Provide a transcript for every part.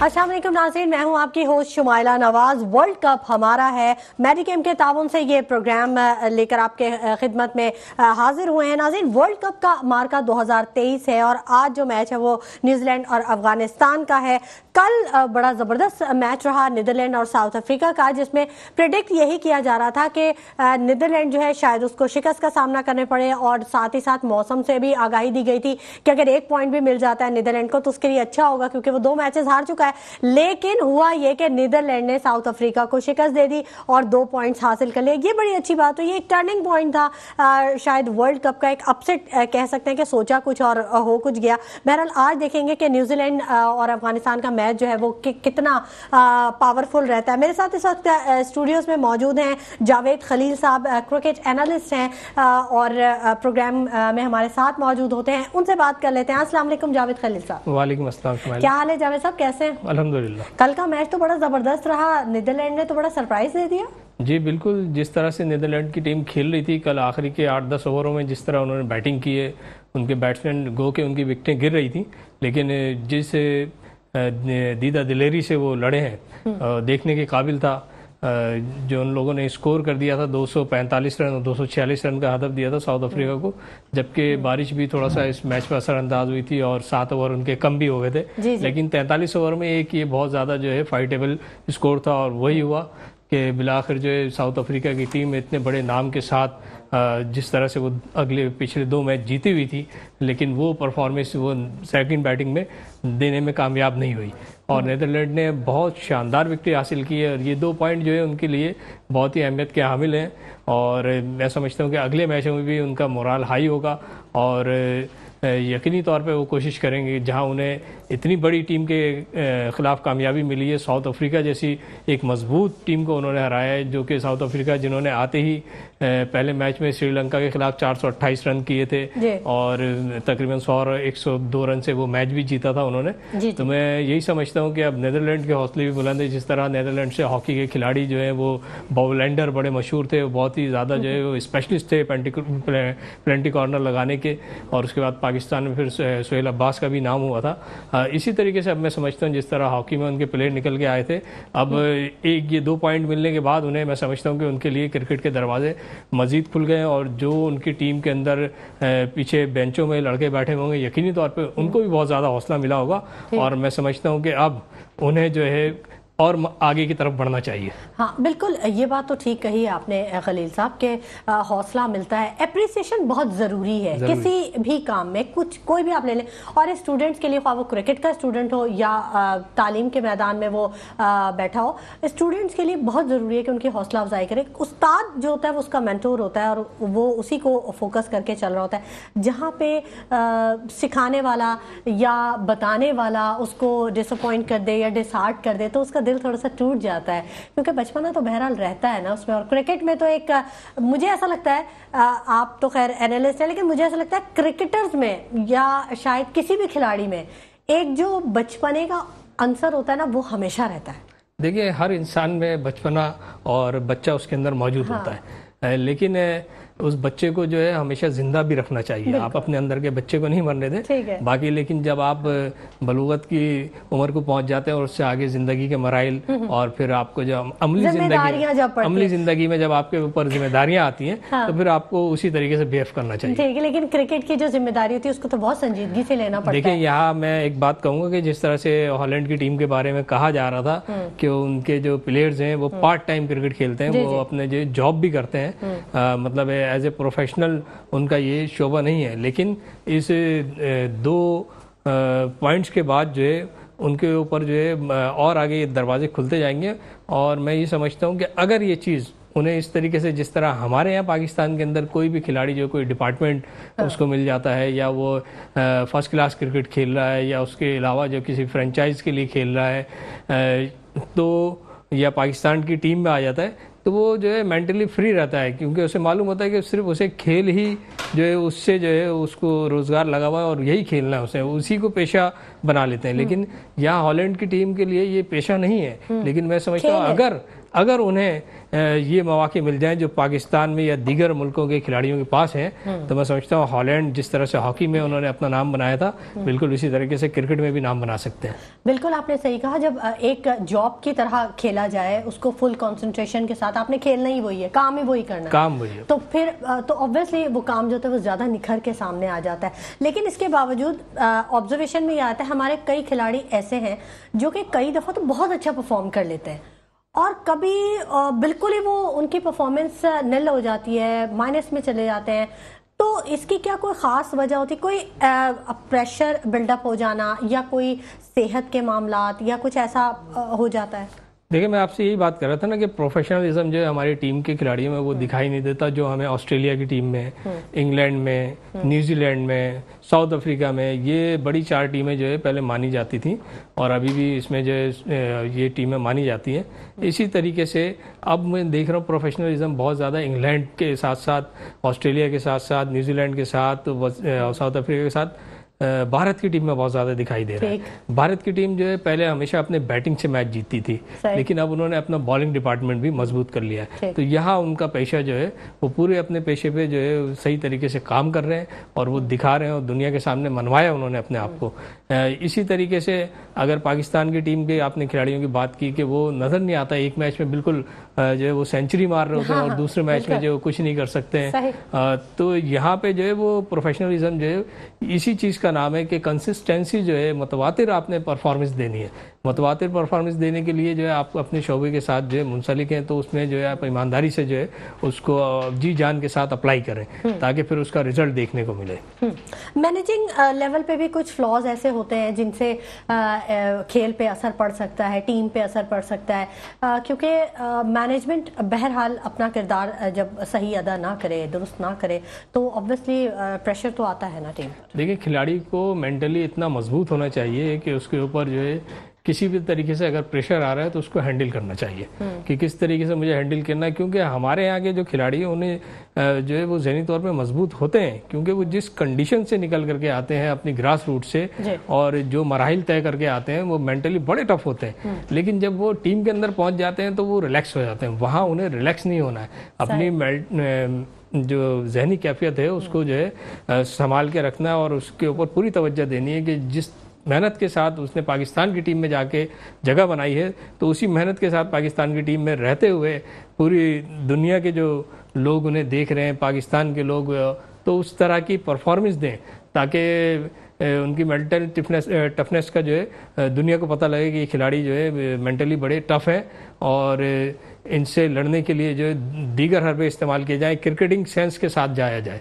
अस्सलाम वालेकुम नाज़रीन, मैं हूं आपकी host Shumaila Nawaz. World cup हमारा है, मेडिकेम के ताउन से ये प्रोग्राम लेकर आपके खिदमत में हाजिर हुए हैं। नाज़रीन, वर्ल्ड कप का मार्का 2023 है और आज जो मैच है वो न्यूजीलैंड और अफगानिस्तान का है। कल बड़ा ज़बरदस्त मैच रहा नीदरलैंड और साउथ अफ्रीका का, जिसमें प्रिडिक्ट यही किया जा रहा था कि नीदरलैंड जो है शायद उसको शिकस्त का सामना करने पड़े, और साथ ही साथ मौसम से भी आगाही दी गई थी कि अगर एक पॉइंट भी मिल जाता है नीदरलैंड को तो उसके लिए अच्छा होगा, क्योंकि वो 2 मैचेस हार चुका है। लेकिन हुआ ये कि नीदरलैंड ने साउथ अफ्रीका को शिकस्त दे दी और 2 पॉइंट्स हासिल कर लिए। ये बड़ी अच्छी बात हुई, ये एक टर्निंग पॉइंट था, शायद वर्ल्ड कप का एक अपसेट कह सकते हैं कि सोचा कुछ और हो कुछ गया। बहरहाल आज देखेंगे कि न्यूजीलैंड और अफगानिस्तान का मैच जो है वो कितना पावरफुल रहता है। मेरे साथ इस वक्त स्टूडियोज में मौजूद हैं जावेद खलील साहब, क्रिकेट एनालिस्ट हैं और प्रोग्राम में हमारे साथ मौजूद होते हैं। उनसे बात कर लेते हैं। अस्सलाम वालेकुम जावेद खलील साहब। वालेकुम अस्सलाम। क्या हाल है जावेद साहब, कैसे हैं? अल्हम्दुलिल्लाह। कल का मैच तो बड़ा जबरदस्त रहा, नीदरलैंड ने तो बड़ा सरप्राइज दे दिया। जी बिल्कुल, जिस तरह से नीदरलैंड की टीम खेल रही थी कल आखिरी के 8-10 ओवरों में, जिस तरह उन्होंने बैटिंग की है, उनके बैट्समैन गो के उनकी विकेटें गिर रही थी, लेकिन जिस दीदा दिलेरी से वो लड़े हैं देखने के काबिल था। जो उन लोगों ने स्कोर कर दिया था 245 रन और 246 रन का हदफ दिया था साउथ अफ्रीका को, जबकि बारिश भी थोड़ा सा इस मैच पर असरअंदाज हुई थी और 7 ओवर उनके कम भी हो गए थे। लेकिन 43 ओवर में एक ये बहुत ज़्यादा जो है फाइटेबल स्कोर था और वही हुआ कि बिलाखिर जो है साउथ अफ्रीका की टीम इतने बड़े नाम के साथ जिस तरह से वो पिछले 2 मैच जीती हुई थी, लेकिन वो परफॉर्मेंस वो सेकंड बैटिंग में देने में कामयाब नहीं हुई और नीदरलैंड ने बहुत शानदार विक्ट्री हासिल की है। और ये 2 पॉइंट जो है उनके लिए बहुत ही अहमियत के हामिल हैं और मैं समझता हूँ कि अगले मैचों में भी उनका मोराल हाई होगा और यकीनी तौर पे वो कोशिश करेंगे। जहां उन्हें इतनी बड़ी टीम के ख़िलाफ़ कामयाबी मिली है, साउथ अफ्रीका जैसी एक मजबूत टीम को उन्होंने हराया है, जो कि साउथ अफ्रीका जिन्होंने आते ही पहले मैच में श्रीलंका के खिलाफ 428 रन किए थे और तकरीबन 100 और 102 रन से वो मैच भी जीता था उन्होंने। तो मैं यही समझता हूँ कि अब नीदरलैंड के हौसले भी बुलंद है। जिस तरह नीदरलैंड से हॉकी के खिलाड़ी जो है वो बॉबलैंडर बड़े मशहूर थे, वो बहुत ही ज़्यादा जो है वो स्पेशलिस्ट थे प्लेंटी कॉर्नर लगाने के, और उसके बाद पाकिस्तान में फिर सोहेल अब्बास का भी नाम हुआ था। इसी तरीके से अब मैं समझता हूँ जिस तरह हॉकी में उनके प्लेयर निकल के आए थे, अब एक ये 2 पॉइंट मिलने के बाद उन्हें मैं समझता हूँ कि उनके लिए क्रिकेट के दरवाजे मजीद खुल गए और जो उनकी टीम के अंदर पीछे बेंचों में लड़के बैठे होंगे, यकीनी तौर पे उनको भी बहुत ज़्यादा हौसला मिला होगा और मैं समझता हूँ कि अब उन्हें जो है और आगे की तरफ बढ़ना चाहिए। हाँ बिल्कुल, ये बात तो ठीक कही आपने खलील साहब के हौसला मिलता है, एप्रिसिएशन बहुत ज़रूरी है किसी भी काम में। कोई भी आप ले लें, और स्टूडेंट्स के लिए, ख्वाह वो क्रिकेट का स्टूडेंट हो या तालीम के मैदान में वो बैठा हो, स्टूडेंट्स के लिए बहुत ज़रूरी है कि उनकी हौसला अफजाई करें। उस्ताद जो होता है वो उसका मेंटोर होता है और वो उसी को फोकस करके चल रहा होता है। जहाँ पे सिखाने वाला या बताने वाला उसको डिसअपॉइंट कर दे या डिसहार्ट कर दे तो उसका दिल थोड़ा सा टूट जाता है, क्योंकि बचपना तो बहरहाल रहता है ना उसमें। और क्रिकेट में तो एक मुझे ऐसा लगता है, आप तो खैर एनालिस्ट हैं, लेकिन मुझे ऐसा लगता है क्रिकेटर्स में या शायद किसी भी खिलाड़ी में एक जो बचपने का अंसर होता है ना, वो हमेशा रहता है। देखिए, हर इंसान में बचपना और बच्चा उसके अंदर मौजूद होता है, लेकिन उस बच्चे को जो है हमेशा जिंदा भी रखना चाहिए। आप अपने अंदर के बच्चे को नहीं मरने दें बाकी, लेकिन जब आप बलूगत की उम्र को पहुंच जाते हैं और उससे आगे जिंदगी के मराइल और फिर आपको जब अमली जिंदगी में जब आपके ऊपर जिम्मेदारियां आती हैं, हाँ। तो फिर आपको उसी तरीके से बिहेव करना चाहिए। ठीक है, लेकिन क्रिकेट की जो जिम्मेदारी होती है उसको तो बहुत संजीदगी से लेना पड़ता है। देखिए, यहाँ मैं एक बात कहूंगा कि जिस तरह से हॉलैंड की टीम के बारे में कहा जा रहा था कि उनके जो प्लेयर्स हैं वो पार्ट टाइम क्रिकेट खेलते हैं, वो अपने जो जॉब भी करते हैं, मतलब एज ए प्रोफेशनल उनका ये शोबा नहीं है। लेकिन इस 2 पॉइंट्स के बाद जो है उनके ऊपर जो है और आगे ये दरवाजे खुलते जाएंगे और मैं ये समझता हूँ कि अगर ये चीज़ उन्हें इस तरीके से, जिस तरह हमारे यहाँ पाकिस्तान के अंदर कोई भी खिलाड़ी जो कोई डिपार्टमेंट उसको मिल जाता है या वो फर्स्ट क्लास क्रिकेट खेल रहा है या उसके अलावा जो किसी फ्रेंचाइज के लिए खेल रहा है तो या पाकिस्तान की टीम में आ जाता है, तो वो जो है मेंटली फ्री रहता है, क्योंकि उसे मालूम होता है कि सिर्फ उसे खेल ही जो है उससे जो है उसको रोज़गार लगा हुआ है और यही खेलना है, उसे उसी को पेशा बना लेते हैं। लेकिन यहाँ हॉलैंड की टीम के लिए ये पेशा नहीं है। लेकिन मैं समझता हूँ अगर उन्हें ये मौके मिल जाएं जो पाकिस्तान में या दीगर मुल्कों के खिलाड़ियों के पास हैं, तो मैं समझता हूँ हॉलैंड जिस तरह से हॉकी में उन्होंने अपना नाम बनाया था, बिल्कुल इसी तरीके से क्रिकेट में भी नाम बना सकते हैं। बिल्कुल आपने सही कहा, जब एक जॉब की तरह खेला जाए, उसको फुल कंसंट्रेशन के साथ, आपने खेलना ही वही है, काम ही वही करना है, काम वही है, तो फिर तो ऑब्वियसली वो काम जो होता है वो ज़्यादा निखर के सामने आ जाता है। लेकिन इसके बावजूद ऑब्जर्वेशन में ये आता है हमारे कई खिलाड़ी ऐसे हैं जो कि कई दफ़ा तो बहुत अच्छा परफॉर्म कर लेते हैं और कभी बिल्कुल ही वो उनकी परफॉर्मेंस निल हो जाती है, माइनस में चले जाते हैं। तो इसकी क्या कोई ख़ास वजह होती, कोई प्रेशर बिल्डअप हो जाना या कोई सेहत के मामलात या कुछ ऐसा हो जाता है? देखिए, मैं आपसे यही बात कर रहा था ना कि प्रोफेशनलिज्म जो है हमारी टीम के खिलाड़ियों में वो दिखाई नहीं देता, जो हमें ऑस्ट्रेलिया की टीम में, इंग्लैंड में, न्यूजीलैंड में, साउथ अफ्रीका में, ये बड़ी 4 टीमें जो है पहले मानी जाती थी और अभी भी इसमें जो है ये टीमें मानी जाती हैं। इसी तरीके से अब मैं देख रहा हूँ प्रोफेशनलिज्म बहुत ज़्यादा इंग्लैंड के साथ साथ, ऑस्ट्रेलिया के साथ साथ, न्यूजीलैंड के साथ, साउथ अफ्रीका के साथ भारत की टीम में बहुत ज़्यादा दिखाई दे रहा है। भारत की टीम जो है पहले हमेशा अपने बैटिंग से मैच जीतती थी, लेकिन अब उन्होंने अपना बॉलिंग डिपार्टमेंट भी मजबूत कर लिया है। तो यहाँ उनका पेशा जो है वो पूरे अपने पेशे पे जो है सही तरीके से काम कर रहे हैं और वो दिखा रहे हैं और दुनिया के सामने मनवाया उन्होंने अपने आप को। इसी तरीके से अगर पाकिस्तान की टीम के आपने खिलाड़ियों की बात की कि वो नज़र नहीं आता, एक मैच में बिल्कुल जो है वो सेंचुरी मार रहे होते हैं और दूसरे मैच में जो कुछ नहीं कर सकते हैं। तो यहाँ पे जो है वो प्रोफेशनलिज्म जो है इसी चीज़ का नाम है कि कंसिस्टेंसी जो है, मुतवातिर आपने परफॉर्मेंस देनी है। मुतवातिर परफॉर्मेंस देने के लिए जो है आप अपने शोबे के साथ जो है मुंसलिक हैं, तो उसमें जो है आप ईमानदारी से जो है उसको जी जान के साथ अप्लाई करें ताकि फिर उसका रिजल्ट देखने को मिले। मैनेजिंग लेवल पे भी कुछ फ्लॉज ऐसे होते हैं जिनसे खेल पे असर पड़ सकता है, टीम पे असर पड़ सकता है, क्योंकि मैनेजमेंट बहरहाल अपना किरदार जब सही अदा ना करे, दुरुस्त ना करे, तो ऑब्वियसली प्रेशर तो आता है ना टीम पर। देखिए, खिलाड़ी को मेंटली इतना मजबूत होना चाहिए कि उसके ऊपर जो है किसी भी तरीके से अगर प्रेशर आ रहा है तो उसको हैंडल करना चाहिए कि किस तरीके से मुझे हैंडल करना है। क्योंकि हमारे यहाँ के जो खिलाड़ी हैं उन्हें जो है वो ज़हनी तौर पे मजबूत होते हैं, क्योंकि वो जिस कंडीशन से निकल करके आते हैं अपनी ग्रास रूट से और जो मराहिल तय करके आते हैं वो मेंटली बड़े टफ होते हैं। लेकिन जब वो टीम के अंदर पहुँच जाते हैं तो वो रिलैक्स हो जाते हैं। वहाँ उन्हें रिलैक्स नहीं होना है, अपनी जो जहनी कैफियत है उसको जो है संभाल के रखना है और उसके ऊपर पूरी तवज्जो देनी है कि जिस मेहनत के साथ उसने पाकिस्तान की टीम में जाके जगह बनाई है, तो उसी मेहनत के साथ पाकिस्तान की टीम में रहते हुए पूरी दुनिया के जो लोग उन्हें देख रहे हैं, पाकिस्तान के लोग, तो उस तरह की परफॉर्मेंस दें ताकि उनकी मेंटल टफनेस का जो है दुनिया को पता लगे कि ये खिलाड़ी जो है मेंटली बड़े टफ हैं और इनसे लड़ने के लिए जो है दीगर हरबे इस्तेमाल किए जाए, क्रिकेटिंग सेंस के साथ जाया जाए।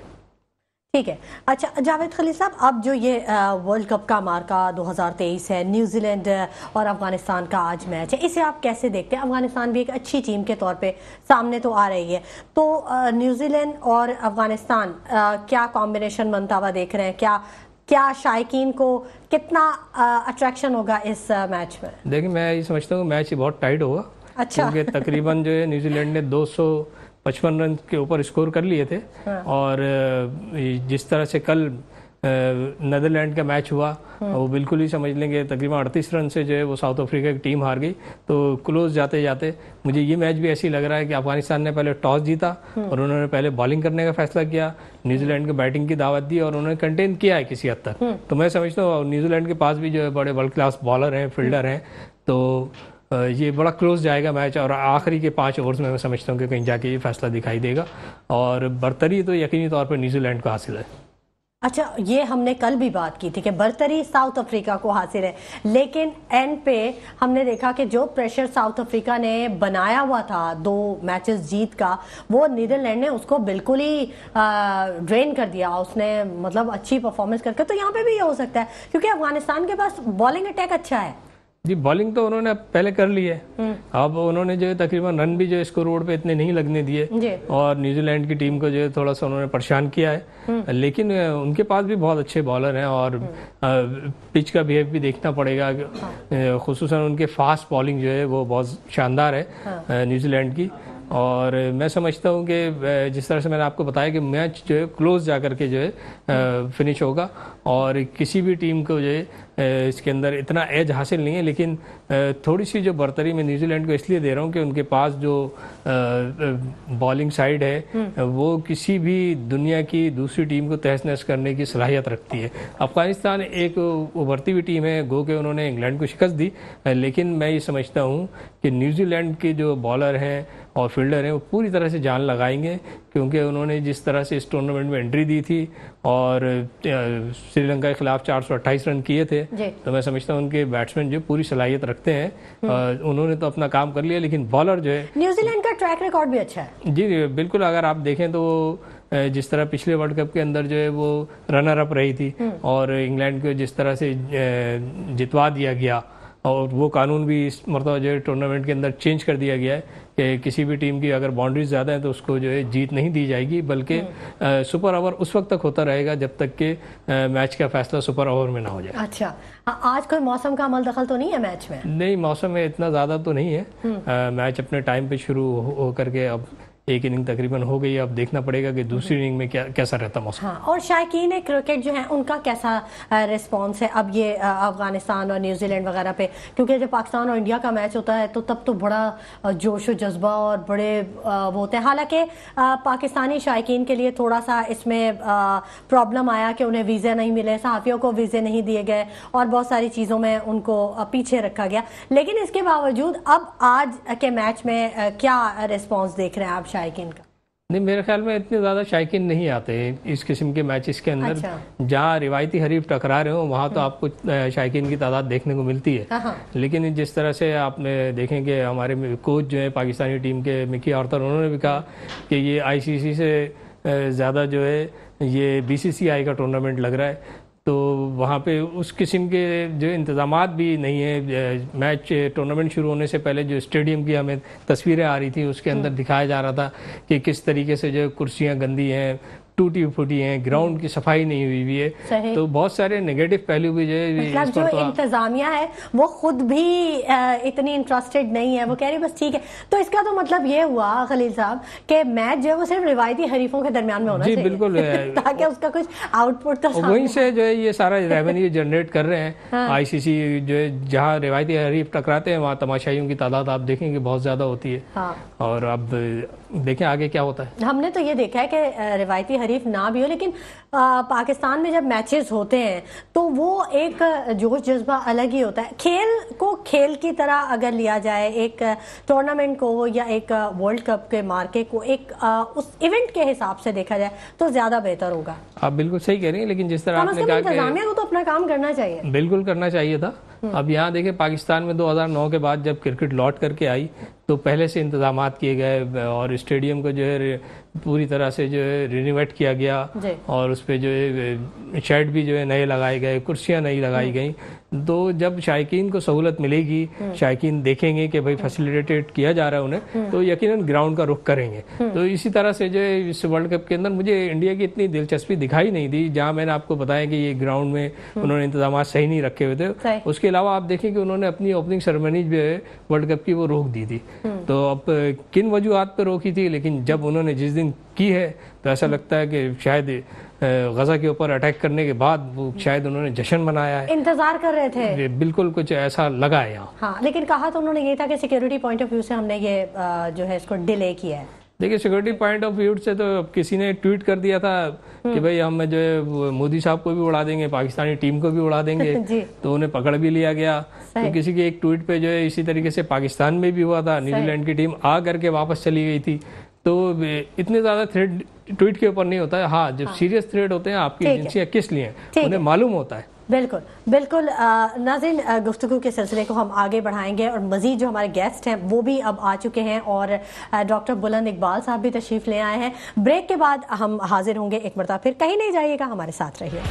ठीक है। अच्छा जावेद खलील साहब, अब जो ये वर्ल्ड कप का मार्का 2023 है, न्यूजीलैंड और अफगानिस्तान का आज मैच है, इसे आप कैसे देखते हैं? अफगानिस्तान भी एक अच्छी टीम के तौर पे सामने तो आ रही है, तो न्यूजीलैंड और अफगानिस्तान क्या कॉम्बिनेशन बनता हुआ देख रहे हैं? क्या शायकीन को कितना अट्रैक्शन होगा इस मैच में? देखिए, मैं ये समझता हूँ मैच बहुत टाइट होगा। अच्छा। क्योंकि तकरीबन जो है न्यूजीलैंड ने 255 रन के ऊपर स्कोर कर लिए थे और जिस तरह से कल नीदरलैंड का मैच हुआ वो बिल्कुल ही समझ लेंगे तकरीबन 38 रन से जो है वो साउथ अफ्रीका की टीम हार गई। तो क्लोज जाते जाते मुझे ये मैच भी ऐसे ही लग रहा है कि अफगानिस्तान ने पहले टॉस जीता और उन्होंने पहले बॉलिंग करने का फैसला किया, न्यूजीलैंड को बैटिंग की दावत दी और उन्होंने कंटेन किया है किसी हद तक। तो मैं समझता हूँ न्यूजीलैंड के पास भी जो है बड़े वर्ल्ड क्लास बॉलर हैं, फील्डर हैं, तो ये बड़ा क्लोज जाएगा मैच और आखिरी के 5 ओवर्स में मैं समझता हूँ कि कहीं जाके ये फैसला दिखाई देगा और बर्तरी तो यकीनी तौर पर न्यूजीलैंड को हासिल है। अच्छा, ये हमने कल भी बात की थी कि बर्तरी साउथ अफ्रीका को हासिल है, लेकिन एंड पे हमने देखा कि जो प्रेशर साउथ अफ्रीका ने बनाया हुआ था 2 मैचेस जीत का, वो नीदरलैंड ने उसको बिल्कुल ही ड्रेन कर दिया। उसने मतलब अच्छी परफॉर्मेंस करके, तो यहाँ पे भी ये हो सकता है क्योंकि अफगानिस्तान के पास बॉलिंग अटैक अच्छा है। जी, बॉलिंग तो उन्होंने पहले कर ली है, अब उन्होंने जो है तकरीबन रन भी जो है स्कोर बोर्ड पे इतने नहीं लगने दिए और न्यूजीलैंड की टीम को जो है थोड़ा सा उन्होंने परेशान किया है। लेकिन उनके पास भी बहुत अच्छे बॉलर हैं और पिच का बिहेव भी देखना पड़ेगा, खुसूसन उनके फास्ट बॉलिंग जो है वो बहुत शानदार है न्यूजीलैंड की। और मैं समझता हूँ कि जिस तरह से मैंने आपको बताया कि मैच जो है क्लोज जा कर के जो है फिनिश होगा और किसी भी टीम को जो है इसके अंदर इतना एज हासिल नहीं है, लेकिन थोड़ी सी जो बरतरी मैं न्यूजीलैंड को इसलिए दे रहा हूँ कि उनके पास जो बॉलिंग साइड है वो किसी भी दुनिया की दूसरी टीम को तहस नहस करने की सलाहियत रखती है। अफगानिस्तान एक उभरती हुई टीम है, गो के उन्होंने इंग्लैंड को शिकस्त दी, लेकिन मैं ये समझता हूँ कि न्यूजीलैंड के जो बॉलर हैं और फील्डर हैं वो पूरी तरह से जान लगाएंगे, क्योंकि उन्होंने जिस तरह से इस टूर्नामेंट में एंट्री दी थी और श्रीलंका के खिलाफ 428 रन किए थे, तो मैं समझता हूँ उनके बैट्समैन जो पूरी सलाहियत रखते हैं। उन्होंने तो अपना काम कर लिया, लेकिन बॉलर जो है न्यूजीलैंड का ट्रैक रिकॉर्ड भी अच्छा है। जी बिल्कुल, अगर आप देखें तो जिस तरह पिछले वर्ल्ड कप के अंदर जो है वो रनर अप रही थी और इंग्लैंड को जिस तरह से जितवा दिया गया, और वो कानून भी इस मरतबा जो है टूर्नामेंट के अंदर चेंज कर दिया गया है कि किसी भी टीम की अगर बाउंड्रीज ज़्यादा है तो उसको जो है जीत नहीं दी जाएगी, बल्कि सुपर ओवर उस वक्त तक होता रहेगा जब तक कि मैच का फैसला सुपर ओवर में ना हो जाए। अच्छा, आज कोई मौसम का अमल दखल तो नहीं है मैच में? नहीं, मौसम में इतना ज़्यादा तो नहीं है। मैच अपने टाइम पे शुरू हो करके अब एक इनिंग तकरीबन हो गई, अब देखना पड़ेगा कि दूसरी इनिंग में कैसा रहता मौसम। हाँ, और शायकीन क्रिकेट जो है उनका कैसा रिस्पांस है अब ये अफगानिस्तान और न्यूजीलैंड वगैरह पे? क्योंकि जब पाकिस्तान और इंडिया का मैच होता है तो तब तो बड़ा जोश व जज्बा और बड़े वो होते हैं। हालांकि पाकिस्तानी शायकीन के लिए थोड़ा सा इसमें प्रॉब्लम आया कि उन्हें वीज़े नहीं मिले, सहाफ़ियों को वीज़े नहीं दिए गए और बहुत सारी चीज़ों में उनको पीछे रखा गया, लेकिन इसके बावजूद अब आज के मैच में क्या रिस्पॉन्स देख रहे हैं आप शायकीन का? नहीं, मेरे ख्याल में इतने ज़्यादा शायकीन नहीं आते इस किस्म के मैचेस के अंदर। अच्छा। जहाँ रिवायती हरीफ टकरा रहे हो वहाँ तो आपको शायकीन की तादाद देखने को मिलती है। हाँ। लेकिन जिस तरह से आपने देखेंगे हमारे कोच जो है पाकिस्तानी टीम के मिकी आर्थर, उन्होंने भी कहा कि ये ICC से ज़्यादा जो है ये BCCI का टूर्नामेंट लग रहा है, तो वहाँ पे उस किस्म के जो इंतज़ामात भी नहीं है। मैच टूर्नामेंट शुरू होने से पहले जो स्टेडियम की हमें तस्वीरें आ रही थी उसके अंदर दिखाया जा रहा था कि किस तरीके से जो कुर्सियाँ गंदी हैं, टूटी फूटी हैं, ग्राउंड की सफाई नहीं हुई हुई है, तो बहुत सारे नेगेटिव पहलू भी जो है मतलब जो इंतजामिया है वो खुद भी इतनी इंटरेस्टेड नहीं है, वो कह रही बस ठीक है। तो इसका तो मतलब ये हुआ खलील साहब कि मैच जो है वो सिर्फ रिवायती हरीफों के दरमियान में होना चाहिए। बिल्कुल ताकि उसका कुछ आउटपुट तो वहीं से जो है ये सारा रेवेन्यू जनरेट कर रहे हैं। हाँ। ICC जो है जहाँ रिवायती हरीफ टकराते हैं वहाँ तमाशाइयों की तादाद आप देखेंगे बहुत ज़्यादा होती है। हाँ। और अब देखें आगे क्या होता है। हमने तो ये देखा है कि रिवायती हरीफ ना भी हो, लेकिन पाकिस्तान में जब मैचेस होते हैं तो वो एक जोश जज्बा अलग ही होता है। खेल को खेल की तरह अगर लिया जाए, एक टूर्नामेंट को या एक वर्ल्ड कप के मार्के को एक उस इवेंट के हिसाब से देखा जाए तो ज्यादा बेहतर होगा। आप बिल्कुल सही कह रही हैं, लेकिन जिस तरह आपने कहा कि इंतजामिया को तो अपना काम करना चाहिए, बिल्कुल करना चाहिए था। अब यहाँ देखिए पाकिस्तान में 2009 के बाद जब क्रिकेट लौट करके आई तो पहले से इंतजामात किए गए और स्टेडियम को जो है पूरी तरह से जो है रिनोवेट किया गया और उस पर जो है शेड भी जो है नए लगाए गए, कुर्सियाँ नई लगाई गई। तो जब शायकीन को सहूलत मिलेगी, शायकीन देखेंगे कि भाई फैसिलिटेटेड किया जा रहा है उन्हें, तो यकीनन ग्राउंड का रुख करेंगे। तो इसी तरह से जो है इस वर्ल्ड कप के अंदर मुझे इंडिया की इतनी दिलचस्पी दिखाई नहीं दी, जहाँ मैंने आपको बताया कि ये ग्राउंड में उन्होंने इंतजाम सही नहीं रखे हुए थे। उसके अलावा आप देखें कि उन्होंने अपनी ओपनिंग सेरेमनी जो है वर्ल्ड कप की वो रोक दी थी। तो अब किन वजूहात पर रोकी थी, लेकिन जब उन्होंने जिस दिन की है तो ऐसा लगता है कि शायद गजा के ऊपर अटैक करने के बाद वो शायद उन्होंने जश्न मनाया है, इंतजार कर रहे थे, बिल्कुल कुछ ऐसा लगा है यहाँ। हाँ, लेकिन कहा तो उन्होंने ये था कि सिक्योरिटी पॉइंट ऑफ व्यू से हमने ये जो है इसको डिले किया है। देखिए सिक्योरिटी पॉइंट ऑफ व्यू से तो किसी ने ट्वीट कर दिया था कि भाई हम जो है मोदी साहब को भी उड़ा देंगे, पाकिस्तानी टीम को भी उड़ा देंगे तो उन्हें पकड़ भी लिया गया। तो किसी के एक ट्वीट पे जो है इसी तरीके से पाकिस्तान में भी हुआ था, न्यूजीलैंड की टीम आ करके वापस चली गई थी। तो इतने ज़्यादा थ्रेड ट्वीट के ऊपर नहीं होता है। हाँ, जब सीरियस थ्रेड होते हैं आपकी एजेंसियाँ किस लिए हैं उन्हें मालूम होता है। बिल्कुल बिल्कुल। नाज़रीन, गुफ्तगू के सिलसिले को हम आगे बढ़ाएंगे और मज़ीद जो हमारे गेस्ट हैं वो भी अब आ चुके हैं और डॉक्टर बुलंद इकबाल साहब भी तशरीफ़ ले आए हैं। ब्रेक के बाद हम हाजिर होंगे एक मरतबा फिर, कहीं नहीं जाइएगा, हमारे साथ रहिए।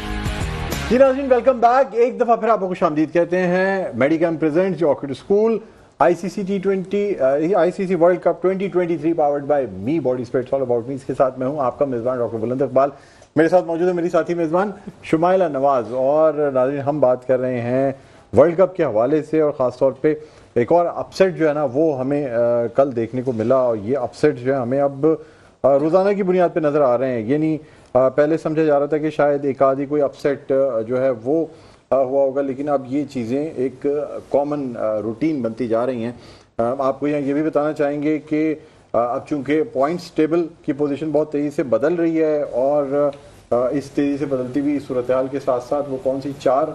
जी नाज़रीन, वेलकम बैक। एक दफ़ा फिर आपको खुशामदीद कहते हैं। Medicom presents orchid School ICC world cup 2023 powered by me body spades all about me. इसके साथ मैं हूं आपका मेज़बान डॉक्टर बुलंद इकबाल। मेरे साथ मौजूद है मेरी साथी मेज़बान शुमाइला नवाज। और नाज़रीन, हम बात कर रहे हैं वर्ल्ड कप के हवाले से और ख़ास तौर पे एक और अपसेट जो है ना वो हमें कल देखने को मिला। और ये अपसेट जो है हमें अब रोज़ाना की बुनियाद पर नज़र आ रहे हैं। ये नहीं पहले समझा जा रहा था कि शायद एक आधी कोई अपसेट जो है वो हुआ होगा, लेकिन अब ये चीज़ें एक कॉमन रूटीन बनती जा रही हैं। आपको यहाँ ये भी बताना चाहेंगे कि अब चूंकि पॉइंट्स टेबल की पोजीशन बहुत तेज़ी से बदल रही है और इस तेज़ी से बदलती हुई सूरत हाल के साथ साथ वो कौन सी 4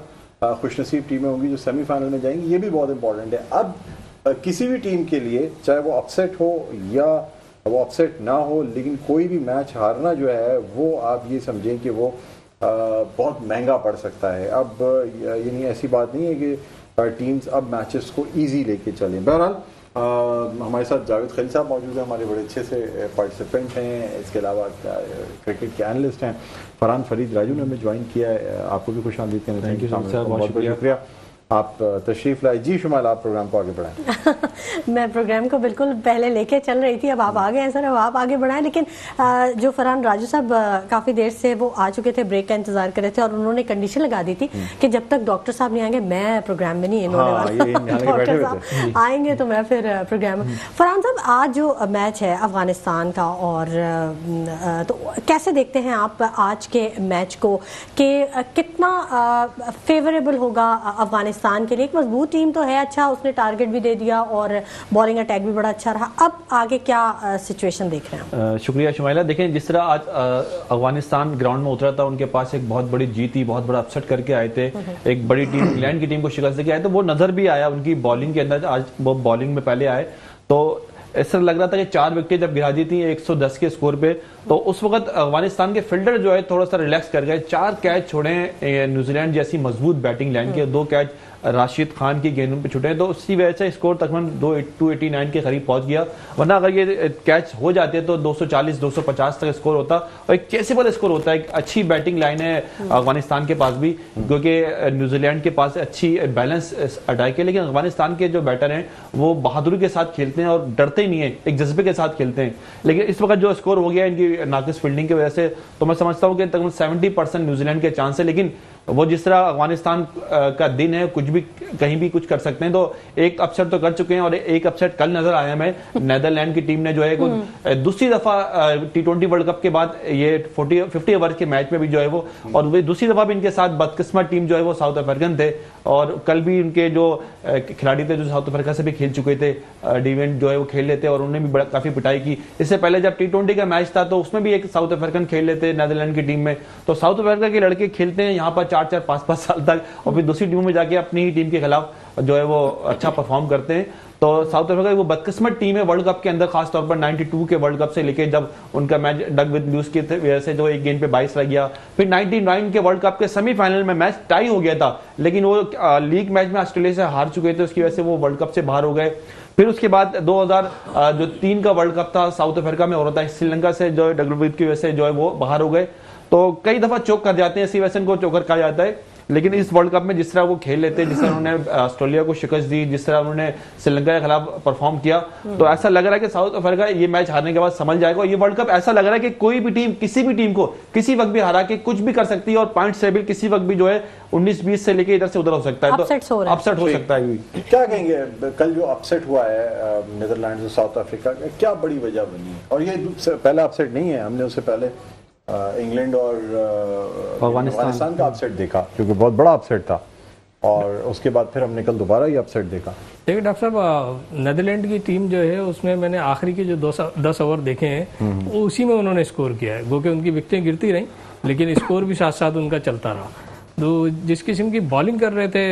खुशनसीब टीमें होंगी जो सेमीफाइनल में जाएंगी, ये भी बहुत इंपॉर्टेंट है। अब किसी भी टीम के लिए, चाहे वो अपसेट हो या वो अपसेट ना हो, लेकिन कोई भी मैच हारना जो है वो आप ये समझें कि वो बहुत महंगा पड़ सकता है। अब यानी ऐसी बात नहीं है कि टीम्स अब मैचेस को ईजी लेके चलें। बहरहाल हमारे साथ जावेद खलील साहब मौजूद हैं, हमारे बड़े अच्छे से पार्टिसिपेंट हैं। इसके अलावा क्रिकेट के एनालिस्ट हैं फरहान फरीद राजू ने हमें ज्वाइन किया है। आपको भी खुश आमदीद कहना थैंक यू चाहेंगे। सर, बहुत बहुत शुक्रिया आप तशरीफ लाए। जी शुमाइला, आप प्रोग्राम को आगे बढ़ाएं। मैं प्रोग्राम को बिल्कुल पहले लेके चल रही थी, अब आप आ गए हैं सर, अब आप आगे बढ़ाएं। लेकिन जो फरहान राजू साहब काफ़ी देर से वो आ चुके थे, ब्रेक का इंतजार कर रहे थे और उन्होंने कंडीशन लगा दी थी कि जब तक डॉक्टर साहब नहीं आएंगे मैं प्रोग्राम में नहीं इन्होंने वाला। डॉक्टर साहब आएंगे तो मैं फिर प्रोग्राम। फरहान साहब, आज जो मैच है अफगानिस्तान का, और तो कैसे देखते हैं आप आज के मैच को कि कितना फेवरेबल होगा अफगानिस्तान के लिए? एक मजबूत टीम तो है, अच्छा उसने टारगेट भी दे दिया और बॉलिंग अटैक भी बड़ा अच्छा रहा। अब आगे क्या सिचुएशन देख रहे हैं? शुक्रिया शुमाइला। देखें, जिस तरह आज अफगानिस्तान ग्राउंड में उतरा था, उनके पास एक बहुत बड़ी जीत थी, बहुत बड़ा अपसेट करके आए थे, एक बड़ी टीम इंग्लैंड की टीम को शिकस्त देके आए, तो वो नजर भी आया उनकी बॉलिंग के अंदर। आज वो बॉलिंग में पहले आए तो ऐसा लग रहा था कि 4 विकेट जब गिरा दी थी 110 के स्कोर पे, तो उस वक्त अफगानिस्तान के फील्डर जो है थोड़ा सा रिलैक्स कर गए। 4 कैच छोड़े न्यूजीलैंड जैसी मजबूत बैटिंग लाइन के, 2 कैच राशिद खान की गेंदों पे छूटे, तो उसी वजह से स्कोर तकरीबन 289 के करीब पहुंच गया। वरना अगर ये कैच हो जाते तो 240-250 तक स्कोर होता, और एक चेसेबल स्कोर होता है। एक अच्छी बैटिंग लाइन है अफगानिस्तान के पास भी, क्योंकि न्यूजीलैंड के पास अच्छी बैलेंस अटैक है, लेकिन अफगानिस्तान के जो बैटर हैं वो बहादुरी के साथ खेलते हैं और डरते ही नहीं है, एक जज्बे के साथ खेलते हैं। लेकिन इस वक्त जो स्कोर हो गया इनकी नाकिस फील्डिंग की वजह से, तो मैं समझता हूँ कि तकरीबन 70% न्यूजीलैंड के चांस है। लेकिन वो जिस तरह अफगानिस्तान का दिन है, कुछ भी कहीं भी कुछ कर सकते हैं, तो एक अपसेट तो कर चुके हैं और एक अपसेट कल नजर आया मैं। नेदरलैंड की टीम ने जो है दूसरी दफा T20 वर्ल्ड कप के बाद ये 50 ओवर के मैच में भी जो है वो, और वे दूसरी दफा भी इनके साथ बदकिस्मत टीम जो है वो साउथ अफ्रीकन थे, और कल भी इनके जो खिलाड़ी थे जो साउथ अफ्रीका से भी खेल चुके थे, डिवेंट जो है वो खेल लेते और उन्होंने भी काफी पिटाई की। इससे पहले जब T20 का मैच था तो उसमें भी एक साउथ अफ्रीकन खेल लेते नेदरलैंड की टीम में। तो साउथ अफ्रीका के लड़के खेलते हैं यहाँ पर 4-4, 5-5 साल तक, और फिर दूसरी टीमों में जाके अपनी ही टीम के खिलाफ जो है वो अच्छा परफॉर्म करते हैं। तो साउथ अफ्रीका की वो बदकिस्मत टीम है वर्ल्ड कप के अंदर, खासतौर पर 92 के वर्ल्ड कप से लेके जब उनका मैच डग विद लूज की वजह से जो एक गेंद पे 22 रह गया। फिर 99 के वर्ल्ड कप के सेमीफाइनल में मैच टाई हो गया था, लेकिन वो लीग मैच में ऑस्ट्रेलिया से हार चुके थे, उसकी वजह से वो वर्ल्ड कप से बाहर हो गए। फिर उसके बाद 2003 का वर्ल्ड कप था साउथ अफ्रीका में हो रहा था, श्रीलंका से जो डग विद की वजह से जो है वो बाहर हो गए। तो कई दफा चोक कर जाते हैं, इसी वजह से इनको चोकर कहा जाता है। लेकिन इस वर्ल्ड कप में जिस तरह वो खेल लेते हैं, जिस तरह उन्होंने ऑस्ट्रेलिया को शिकस्त दी, जिस तरह उन्होंने श्रीलंका के खिलाफ परफॉर्म किया, तो ऐसा लग रहा है कि साउथ अफ्रीका ये मैच हारने के बाद समझ जाएगा। ये वर्ल्ड कप ऐसा लग रहा है कि कोई भी टीम किसी भी टीम को किसी वक्त भी हरा के कुछ भी कर सकती है, और पॉइंट टेबल किसी वक्त भी जो है 19-20 से लेके इधर से उधर हो सकता है, तो अपसेट हो सकता है। क्या कहेंगे कल जो अपसेट हुआ है नीदरलैंड और साउथ अफ्रीका का, क्या बड़ी वजह बनी है? और ये पहला अपसेट नहीं है, हमने उससे पहले इंग्लैंड और अफगानिस्तान का अपसेट देखा, क्योंकि बहुत बड़ा अपसेट था, और उसके बाद फिर हमने कल दोबारा ये अपसेट देखा। देखिए डॉक्टर साहब, नेदरलैंड की टीम जो है उसमें मैंने आखिरी के जो 10 ओवर देखे हैं वो उसी में उन्होंने स्कोर किया है, गो के उनकी विकेटें गिरती रहीं लेकिन स्कोर भी साथ साथ उनका चलता रहा। तो जिस किस्म की बॉलिंग कर रहे थे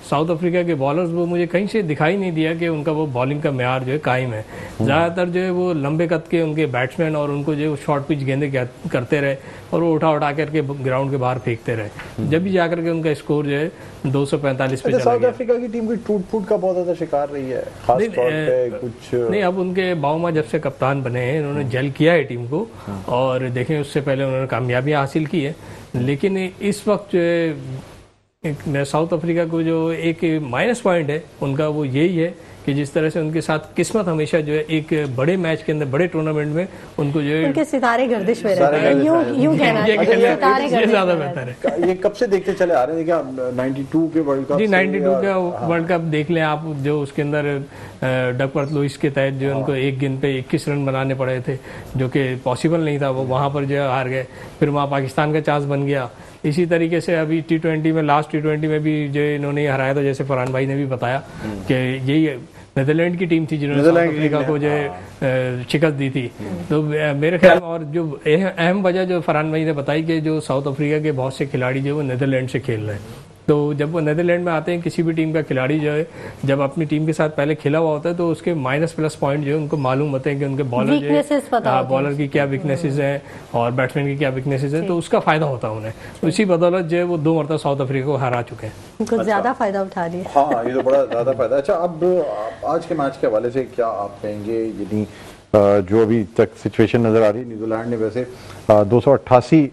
साउथ अफ्रीका के बॉलर्स, वो मुझे कहीं से दिखाई नहीं दिया कि उनका वो बॉलिंग का म्यार जो है कायम है। ज़्यादातर जो है वो लंबे कद के उनके बैट्समैन और उनको जो शॉर्ट पिच गेंदे करते रहे और वो उठा करके ग्राउंड के बाहर फेंकते रहे, जब भी जाकर के उनका स्कोर जो है 245 पे चला साउथ गया। अफ्रीका की टीम की टूट फूट का बहुत ज्यादा शिकार रही है, खास तौर पे कुछ नहीं। अब उनके बाउमा जब से कप्तान बने हैं, इन्होंने जेल किया है टीम को, और देखें उससे पहले उन्होंने कामयाबियां हासिल की है। लेकिन इस वक्त जो है साउथ अफ्रीका को जो एक माइनस पॉइंट है उनका वो यही है कि जिस तरह से उनके साथ किस्मत हमेशा जो है एक बड़े मैच के अंदर, बड़े टूर्नामेंट में उनको जो है उनके सितारे गर्दिश में रहते हैं, यूं कहना ये ज्यादा बेहतर है। ये कब से देखते चले आ रहे हैं क्या 92 के वर्ल्ड कप? जी 92 का वर्ल्ड कप देख लें आप, जो उसके अंदर डकवर्थ लुइस के तहत जो उनको एक गेंद पे 21 रन बनाने पड़े थे, जो कि पॉसिबल नहीं था, वो वहां पर जो हार गए। फिर वहां पाकिस्तान का चांस बन गया, इसी तरीके से अभी T20 में, लास्ट T20 में भी जो इन्होंने हराया था, जैसे फरहान भाई ने भी बताया कि यही नीदरलैंड की टीम थी जिन्होंने साउथ अफ्रीका को जो शिकस्त दी थी। तो मेरे ख्याल में, और जो अहम वजह जो फरहान भाई ने बताई कि जो साउथ अफ्रीका के बहुत से खिलाड़ी जो वो नीदरलैंड से खेल रहे हैं, तो जब वो नीदरलैंड में आते हैं, किसी भी टीम का खिलाड़ी जो है जब अपनी टीम के साथ पहले खेला हुआ होता है तो उसके माइनस प्लस पॉइंट जो है उनको मालूम होते हैं कि उनके बॉलर जो है, बॉलर की क्या वीकनेसेस हैं और बैट्समैन की क्या वीकनेसेस हैं, तो उसका फायदा होता है उन्हें। तो इसी बदौलत जो है वो 2 मरतबा साउथ अफ्रीका को हरा चुके हैं। कुछ ज्यादा फायदा उठा रही है। हाँ, ये तो बड़ा ज्यादा फायदा। अच्छा, अब आज के मैच के हवाले से क्या आप कहेंगे? यानी जो अभी तक सिचुएशन नजर आ रही है, न्यूजीलैंड ने वैसे 288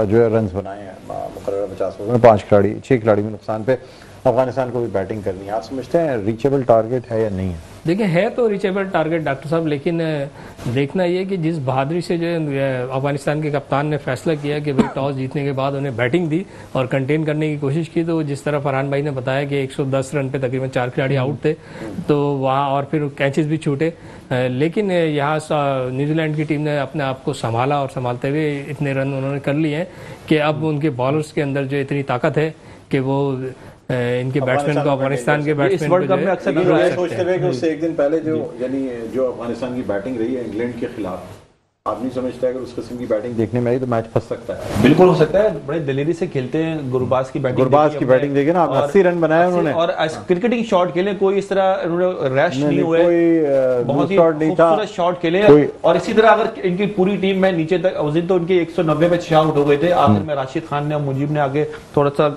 जो है रन्स बनाए हैं मुकर्रर 50 ओवर में, 6 खिलाड़ी में नुकसान पे अफगानिस्तान को भी बैटिंग करनी है। आप समझते हैं रीचेबल टारगेट है या नहीं है? देखिए, है तो रीचेबल टारगेट डॉक्टर साहब, लेकिन देखना ये कि जिस बहादुरी से जो अफगानिस्तान के कप्तान ने फैसला किया कि भाई टॉस जीतने के बाद उन्हें बैटिंग दी और कंटेन करने की कोशिश की, तो जिस तरह फरहान भाई ने बताया कि 110 रन पे तकरीबन 4 खिलाड़ी आउट थे, तो वहाँ और फिर कैचेस भी छूटे, लेकिन यहाँ न्यूजीलैंड की टीम ने अपने आप को संभाला और संभालते हुए इतने रन उन्होंने कर लिए हैं कि अब उनके बॉलर्स के अंदर जो इतनी ताकत है कि वो इनके बैट्समैन को, अफगानिस्तान के बैट्समैन को सोचते हुए कि उससे एक दिन पहले जो अफगानिस्तान की बैटिंग रही है इंग्लैंड के खिलाफ, आप नहीं समझते अगर उस किस्म की बैटिंग देखने में आई तो मैच फंस सकता है? बिल्कुल हो सकता है। बड़े दिलेरी से खेलते हैं। गुरबाज की बैटिंग देखे ना, 80 रन बनाए उन्होंने और क्रिकेटिंग शॉट खेले, कोई इस तरह उन्होंने रैश नहीं हुए, बहुत ही खूबसूरत शॉट खेले। और इसी तरह अगर इनकी पूरी टीम में नीचे तक, उस दिन तो उनके 190 में 6 आउट हो गए थे, आखिर में राशिद खान ने और मुजीब ने आगे थोड़ा सा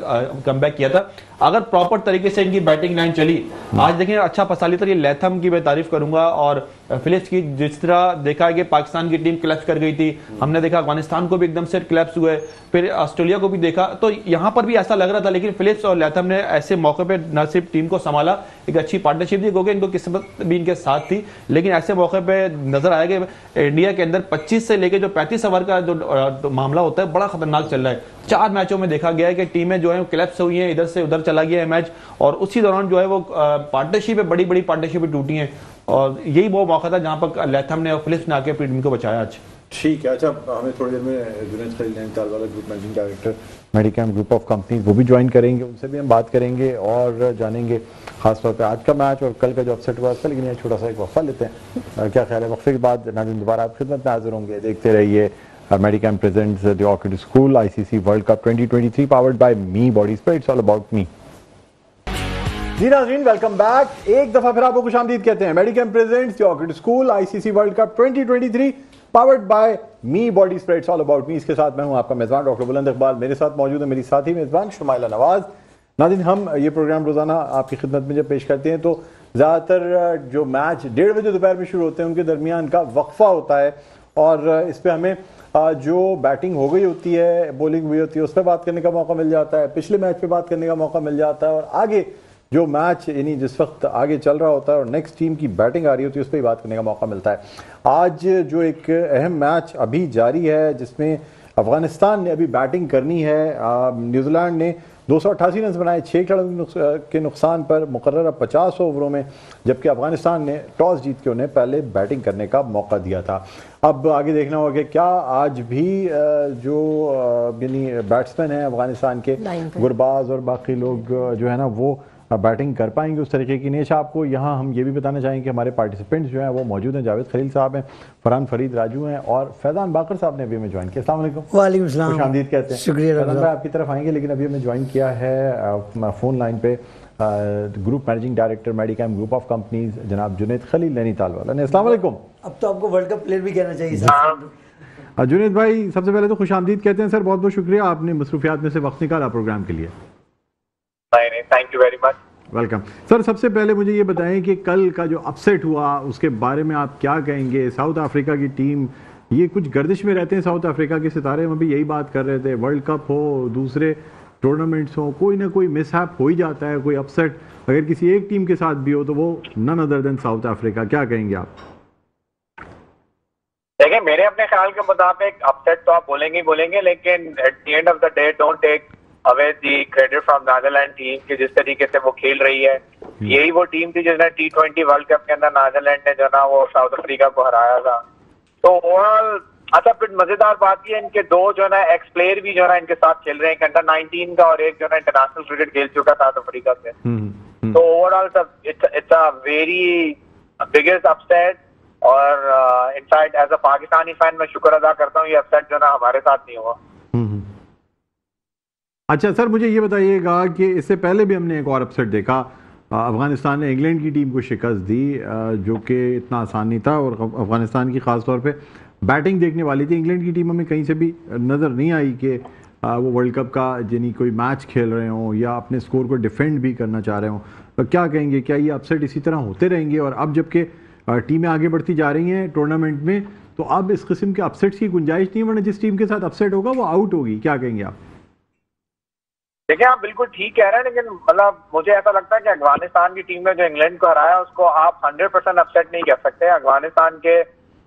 कमबैक किया था। अगर प्रॉपर तरीके से इनकी बैटिंग लाइन चली, आज देखिए अच्छा फसाली था। ये लैथम की मैं तारीफ करूंगा और फिलिप्स की, जिस तरह देखा है कि पाकिस्तान की टीम क्लैप्स कर गई थी, हमने देखा अफगानिस्तान को भी एकदम से क्लैप्स हुए, फिर ऑस्ट्रेलिया को भी देखा, तो यहां पर भी ऐसा लग रहा था। लेकिन फिलिप्स और लैथम ने ऐसे मौके पे न सिर्फ टीम को संभाला, एक अच्छी पार्टनरशिप थी, क्योंकि इनको किस्मत भी इनके साथ थी, लेकिन ऐसे मौके पे नजर आया कि इंडिया के अंदर 25 से लेकर जो 35 ओवर का जो मामला होता है बड़ा खतरनाक चल रहा है। 4 मैचों में देखा गया है कि टीमें जो है क्लैप्स हुई हैं, इधर से उधर चला गया है मैच, और उसी दौरान जो है वो पार्टनरशिप है, बड़ी बड़ी पार्टनरशिप टूटी हैं, और यही वो मौका था जहां पर लैथम ने और फिलिप्स ने आके टीम को बचाया आज। ठीक है। अच्छा, हमें थोड़ी देर में जुनैद खलील नैनीताल वाला group managing director मेडिकैम group of companies वो भी ज्वाइन करेंगे, उनसे भी हम बात करेंगे और जानेंगे खासतौर पे आज का मैच और कल का जो अपसेट हुआ था। लेकिन ये छोटा सा एक वक्फा लेते हैं, क्या ख्याल है? वक्फे के बाद नाज़रीन दोबारा आप खिदमत में हाजिर होंगे। देखते रहिए Medicam presents the Orchid School ICC world cup 2023 powered by me body spray, it's all about me. जी नाज़रीन, वेलकम बैक। एक दफा फिर आपको खुशामदीद कहते हैं। Medicam presents the Orchid School ICC world cup 2023 powered by me body spray, it's all about me. इसके साथ मैं हूं आपका मेजबान डॉक्टर बुलंद इकबाल, मेरे साथ मौजूद है मेरी साथी मेजबान शुमाइला नवाज। नाज़रीन, हम ये प्रोग्राम रोजाना आपकी खिदमत में जब पेश करते हैं तो ज़्यादातर जो मैच 1:30 बजे दोपहर में शुरू होते हैं उनके दरमियान का वक्फा होता है, और इस पर हमें जो बैटिंग हो गई होती है, बॉलिंग हुई होती है, उस पर बात करने का मौका मिल जाता है, पिछले मैच पे बात करने का मौका मिल जाता है, और आगे जो मैच यानी जिस वक्त आगे चल रहा होता है और नेक्स्ट टीम की बैटिंग आ रही होती है उस पर ही बात करने का मौका मिलता है। आज जो एक अहम मैच अभी जारी है जिसमें अफगानिस्तान ने अभी बैटिंग करनी है, न्यूजीलैंड ने 288 रन बनाए 6 खिलाड़ियों के नुकसान पर मुकर्रर 50 ओवरों में, जबकि अफगानिस्तान ने टॉस जीत के उन्हें पहले बैटिंग करने का मौका दिया था। अब आगे देखना होगा कि क्या आज भी जो यानी बैट्समैन हैं अफगानिस्तान के, गुरबाज और बाकी लोग जो है ना वो बैटिंग कर पाएंगे उस तरीके की। नेश, आपको यहाँ हम ये भी बताना चाहेंगे कि हमारे पार्टिसिपेंट्स जो हैं वो मौजूद हैं। जावेद खलील साहब हैं, फरहान फरीद राजू हैं और फैजान बाकर साहब ने अभी हमें ज्वाइन किया। अस्सलाम वालेकुम। वालेकुम सलाम। खुशामदीद कहते हैं। शुक्रिया। फैजान भाई आपकी तरफ आएंगे, लेकिन अभी हमें ज्वाइन किया है फोन लाइन पे group managing director मेडिकैम group of companies जनाब जुनैद खलील नैनीताल वाला ने। अस्सलाम वालेकुम। अब तो आपको वर्ल्ड कप प्लेयर भी कहना चाहिए सर। जुनैद भाई, सबसे पहले तो खुशामदीद कहते हैं सर, बहुत बहुत शुक्रिया आपने मसरूफियात में से वक्त निकाला प्रोग्राम के लिए। Thank you very much. Welcome sir. सबसे पहले मुझे ये बताएं कि कल का जो अपसेट हुआ उसके बारे में आप क्या कहेंगे? साउथ अफ्रीका की टीम, ये कुछ गर्दिश में रहते हैं साउथ अफ्रीका के सितारे, हम भी यही बात कर रहे थे, वर्ल्ड कप हो दूसरे टूर्नामेंट्स हो, कोई ना कोई मिसहैप हो ही जाता है, कोई अपसेट अगर किसी एक टीम के साथ भी हो तो वो none other than South Africa. क्या कहेंगे आप? देखिए, मेरे अपने ख्याल के मुताबिक अपसेट तो आप बोलेंगे ही बोलेंगे, लेकिन at the end of the day don't take away the credit from Netherland team कि जिस तरीके से वो खेल रही है। यही वो टीम थी जिसने T20 वर्ल्ड कप के अंदर नीदरलैंड ने जो ना वो साउथ अफ्रीका को हराया था। तो ओवरऑल अच्छा, फिर मजेदार बात ये इनके दो जो है ना एक्स प्लेयर भी जो है ना इनके साथ खेल रहे हैं, एक अंडर 19 का और एक जो है ना इंटरनेशनल क्रिकेट खेल चुका साउथ अफ्रीका से। तो overall it's a very biggest upset, और in fact as a Pakistani fan मैं शुक्र अदा करता हूँ ये अपसेट जो है ना हमारे साथ नहीं हुआ। अच्छा सर, मुझे ये बताइएगा कि इससे पहले भी हमने एक और अपसेट देखा, अफगानिस्तान ने इंग्लैंड की टीम को शिकस्त दी, जो कि इतना आसान नहीं था, और अफगानिस्तान की ख़ास तौर पे बैटिंग देखने वाली थी। इंग्लैंड की टीम हमें कहीं से भी नज़र नहीं आई कि वो वर्ल्ड कप का यानी कोई मैच खेल रहे हों या अपने स्कोर को डिफेंड भी करना चाह रहे हों। तो क्या कहेंगे, क्या ये अपसेट इसी तरह होते रहेंगे? और अब जबकि टीमें आगे बढ़ती जा रही हैं टूर्नामेंट में, तो अब इस किस्म के अपसेट्स की गुंजाइश नहीं, वरना जिस टीम के साथ अपसेट होगा वो आउट होगी। क्या कहेंगे आप? देखिए, आप बिल्कुल ठीक कह रहे हैं, लेकिन मतलब मुझे ऐसा लगता है कि अफगानिस्तान की टीम ने जो इंग्लैंड को हराया उसको आप 100% अपसेट नहीं कह सकते। अफगानिस्तान के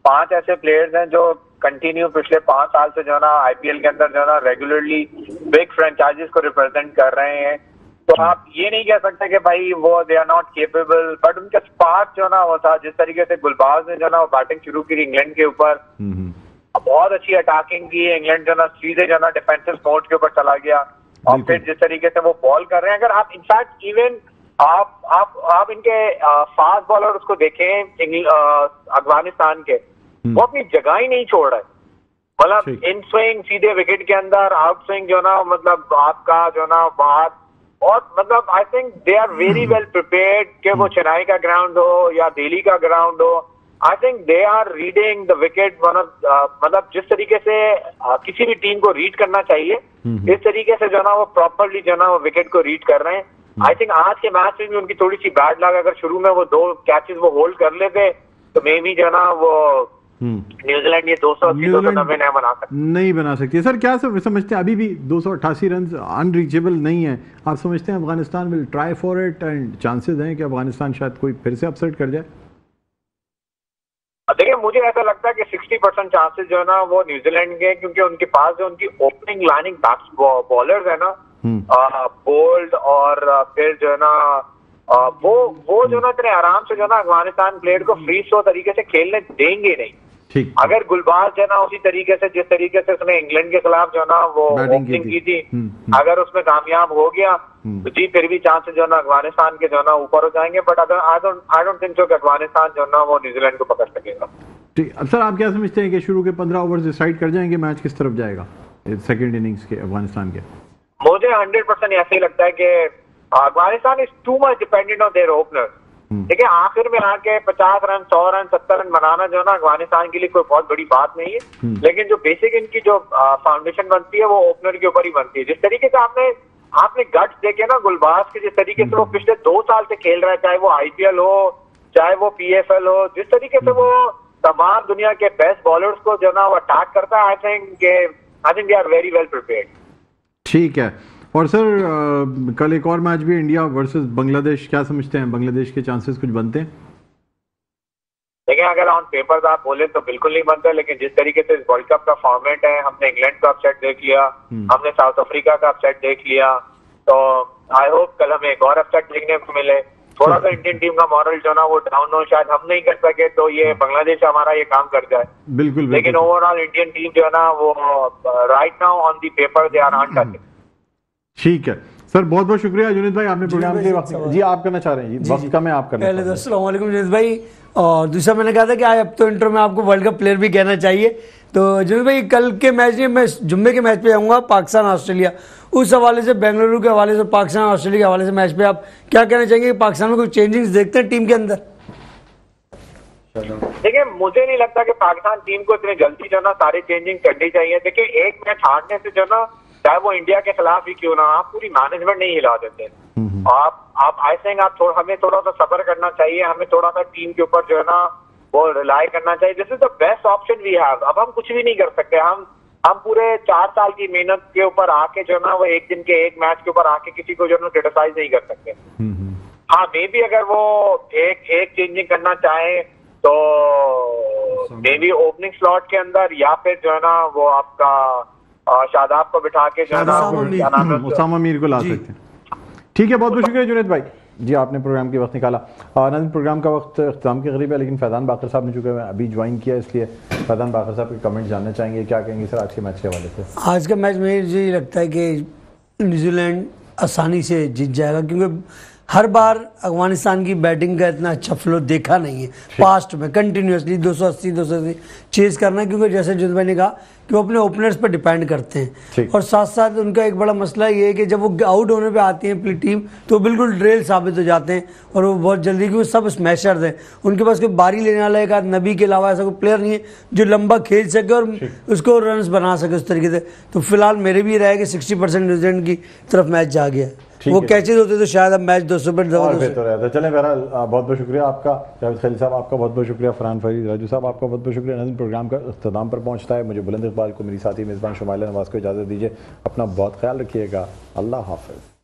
5 ऐसे प्लेयर्स हैं जो कंटिन्यू पिछले 5 साल से जो है ना आईपीएल के अंदर जो है ना रेगुलरली बिग फ्रेंचाइजीज को रिप्रेजेंट कर रहे हैं। तो आप ये नहीं कह सकते कि भाई वो they are not capable, but उनका स्पार्क जो ना वो था, जिस तरीके से गुलबाज ने जो ना वो बैटिंग शुरू की इंग्लैंड के ऊपर, बहुत अच्छी अटैकिंग की। इंग्लैंड जो ना सीधे जो ना डिफेंसिव मोड के ऊपर चला गया, और फिर जिस तरीके से वो बॉल कर रहे हैं, अगर आप इनफैक्ट इवन आप इनके फास्ट बॉलर उसको देखें अफगानिस्तान के, वो अपनी जगह ही नहीं छोड़ रहे। मतलब इन स्विंग सीधे विकेट के अंदर, आउट स्विंग जो ना मतलब आपका जो ना बाहर, और मतलब I think they are very well prepared कि वो चेन्नई का ग्राउंड हो या दिल्ली का ग्राउंड हो। I think they are reading the wicket मतलब जिस तरीके से किसी भी टीम को रीड करना चाहिए, इस तरीके से जो ना वो प्रॉपरली जो ना वो विकेट को रीड कर रहे हैं। आई थिंक आज के मैच में भी उनकी थोड़ी सी बैड लग, अगर शुरू में वो 2 कैचेस वो होल्ड कर लेते तो मे बी जो ना वो न्यूजीलैंड ये 280-290 नहीं बना सकती। सर क्या समझते हैं, अभी भी 288 रन अनरीचेबल नहीं है? आप समझते हैं Afghanistan will try for it and chances हैं कि अफगानिस्तान शायद कोई फिर से अपसेट कर जाए? देखिए, मुझे ऐसा लगता है कि 60% चांसेस जो है ना वो न्यूजीलैंड के, क्योंकि उनके पास जो उनकी ओपनिंग लाइनिंग बॉलर्स है ना, बोल्ड और फिर जो है ना वो जो ना इतने आराम से जो ना अफगानिस्तान प्लेयर को फ्री थ्रो तरीके से खेलने देंगे नहीं। अगर गुलबाज जो है ना उसी तरीके से जिस तरीके से उसने इंग्लैंड के खिलाफ जो है ना वो ओपनिंग की थी, अगर उसमें कामयाब हो गया तो जी फिर भी चांसेस जो है ना अफगानिस्तान के जो है ना ऊपर हो जाएंगे। बट अगर आई डोंट थिंक सो कि अफगानिस्तान जो है ना वो न्यूजीलैंड को पकड़ सकेगा। ठीक, अब सर आप क्या समझते हैं कि शुरू के 15 ओवर डिसाइड कर जाएंगे मैच किस तरफ जाएगा सेकंड इनिंग्स के अफगानिस्तान के? मुझे 100% ऐसे ही लगता है कि Afghanistan is too much dependent on their opener. देखिए, आखिर में आके 50 रन 100 रन 70 रन बनाना जो है ना अफगानिस्तान के लिए कोई बहुत बड़ी बात नहीं है, लेकिन जो बेसिक इनकी जो फाउंडेशन बनती है वो ओपनर के ऊपर ही बनती है। जिस तरीके से आपने गट्स देखे ना गुलबाज के, जिस तरीके से वो पिछले 2 साल से खेल रहा है, चाहे वो आईपीएल हो चाहे वो पीएफएल हो, जिस तरीके से वो तमाम दुनिया के बेस्ट बॉलर्स को जो ना वो अटैक करता है, I think they are very well prepared. ठीक है। और सर कल एक और मैच भी, इंडिया वर्सेस बांग्लादेश, क्या समझते हैं बांग्लादेश के चांसेस कुछ बनते हैं? देखिए, अगर ऑन पेपर आप बोले तो बिल्कुल नहीं बनता, लेकिन जिस तरीके से इस वर्ल्ड कप का फॉर्मेट है, हमने इंग्लैंड का अपसेट देख लिया, हमने साउथ अफ्रीका का अपसेट देख लिया, तो आई होप कल हमें एक और अपसेट देखने को मिले। थोड़ा सा इंडियन टीम का मॉरल जो ना वो डाउन हो, शायद हम नहीं कर सके तो ये बांग्लादेश हमारा ये काम कर जाए। बिल्कुल। लेकिन ओवरऑल इंडियन टीम जो है ना वो right now on the paper they are untouchable. ठीक है सर, बहुत बहुत शुक्रिया जुनेद भाई, आपने प्रोग्राम के लिए वक्त जी आप करना चाह रहे हैं जी, वक्त कम है आप करना। पहले तो अस्सलाम वालेकुम जुनेद भाई, और दूसरा मैंने कहा था कि आज अब तो इंटर में आपको वर्ल्ड कप प्लेयर भी कहना चाहिए। तो जुनेद भाई, कल के मैच में मैं जुम्मे के मैच पे आऊँगा, पाकिस्तान ऑस्ट्रेलिया, उस हवाले से बेंगलुरु के हवाले से, पाकिस्तान ऑस्ट्रेलिया के हवाले से मैच पे आप क्या कहना चाहेंगे? पाकिस्तान में कुछ चेंजिंग्स देखते हैं टीम के अंदर? देखिए, मुझे नहीं लगता कि पाकिस्तान टीम को इतनी जल्दी जो ना सारी चेंजिंग करनी चाहिए। देखिए, एक मैच हारने से जो ना, चाहे वो इंडिया के खिलाफ ही क्यों ना, आप पूरी मैनेजमेंट नहीं हिला देते। आप आई थिंक हमें थोड़ा सा सब्र करना चाहिए, हमें थोड़ा सा टीम के ऊपर जो है ना वो रिलाई करना चाहिए। This is the best option we have. अब हम कुछ भी नहीं कर सकते, हम पूरे 4 साल की मेहनत के ऊपर आके जो है ना वो एक दिन के एक मैच के ऊपर आके किसी को जो है क्रिटिसाइज नहीं कर सकते। हाँ, मे बी अगर वो एक चेंजिंग करना चाहे तो मे बी ओपनिंग स्लॉट के अंदर, या फिर जो है ना वो आपका शादाब को बिठा के जो है ना उसामा मीर को ला सकते हैं। ठीक है, बहुत बहुत शुक्रिया जुनेद भाई। जी आपने प्रोग्राम के वक्त निकाला। नाज़रीन प्रोग्राम का वक्त इख्तिताम के करीब है, लेकिन फैज़ान बाकर साहब ने चूँकि अभी ज्वाइन किया, इसलिए फैज़ान बाकर साहब के कमेंट जानना चाहेंगे, क्या कहेंगे सर आज के मैच के हवाले से? आज का मैच मुझे ये लगता है कि न्यूजीलैंड आसानी से जीत जाएगा, क्योंकि हर बार अफगानिस्तान की बैटिंग का इतना अच्छा फ्लो देखा नहीं है पास्ट में। कंटिन्यूसली 280 चेज करना है, क्योंकि जैसे जुद भाई ने कहा कि वो अपने ओपनर्स पर डिपेंड करते हैं, और साथ साथ उनका एक बड़ा मसला ये है कि जब वो आउट होने पे आती है टीम तो बिल्कुल ड्रेल साबित हो जाते हैं, और वो बहुत जल्दी, क्योंकि सब स्मैशर्स हैं, उनके पास कोई बारी लेने वाला एक नबी के अलावा ऐसा कोई प्लेयर नहीं है जो लंबा खेल सके और उसको रन बना सके उस तरीके से। तो फिलहाल मेरे भी राय कि 60% न्यूजीलैंड की तरफ मैच जा गया है। वो कैचेज होते तो शायद अब मैच 200 पर रहता। चलें बहरहाल बहुत बहुत शुक्रिया आपका जावेद खलील साहब, आपका बहुत बहुत शुक्रिया फरहान फरीद राजू साहब, आपका बहुत बहुत शुक्रिया। नाज़रीन प्रोग्राम का इख्तिताम पर पहुंचता है, मुझे बुलंद इकबाल को, मेरी साथी मेज़बान शुमाइला नवाज़ को इजाज़त दीजिए। अपना बहुत ख्याल रखिएगा। अल्लाह हाफ़िज़।